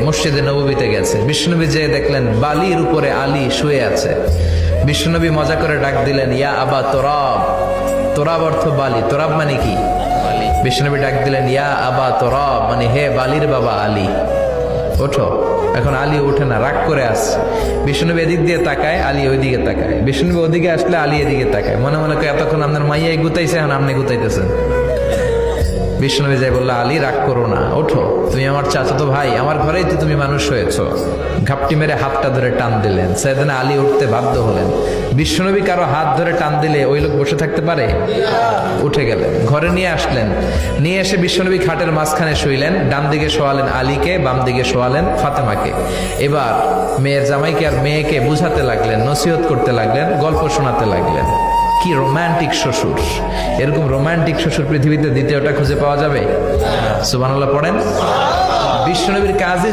মসজিদে নববীতে গেছে, বিশ্বনবী যে দেখলেন বালির উপরে আলী শুয়ে আছে। বিশ্বনবী মজা করে ডাক দিলেন, ইয়া আবা তোরাব। তোরাব অর্থ বালি, তোরাব মানে কি? বিশ্বনবী ডাক দিলেন, ইয়া আবা তোরাব, মানে হে বালির বাবা আলী, ওঠো। এখন আলী ওঠে না, রাগ করে আসছে। বিশ্বনবী এদিক দিয়ে তাকায়, আলী ওইদিকে তাকায়। বিশ্বনবী ওদিকে আসলে আলী এদিকে তাকায়, মনে মনে করে এতক্ষণ আপনার মাইয়াই গুতাইছে, এখন আপনি গুতাইতেছেন। বিশ্বনবী যাই বললো, আলী রাগ করো না, ওঠো, তুমি আমার চাচাতো ভাই, আমার ঘরেই তো তুমি মানুষ হয়েছ। ঘাপটি মেরে হাতটা ধরে টান দিলেন, সাইয়েদনা আলী উঠতে বাধ্য হলেন। বিশ্বনবী কারো হাত ধরে টান দিলে ওই লোক বসে থাকতে পারে? উঠে গেলেন, ঘরে নিয়ে আসলেন। নিয়ে এসে বিশ্বনবী খাটের মাঝখানে শুইলেন, ডান দিকে শোয়ালেন আলীকে, বাম দিকে শোয়ালেন ফাতেমাকে। এবার মেয়ের জামাইকে আর মেয়েকে বুঝাতে লাগলেন, নসিহত করতে লাগলেন, গল্প শোনাতে লাগলেন। কি রোমান্টিক শ্বশুর! এরকম রোমান্টিক শ্বশুর পৃথিবীতে দ্বিতীয়টা খুঁজে পাওয়া যাবে? সুবহানাল্লাহ পড়েন। বিশ্বনবীর কাজে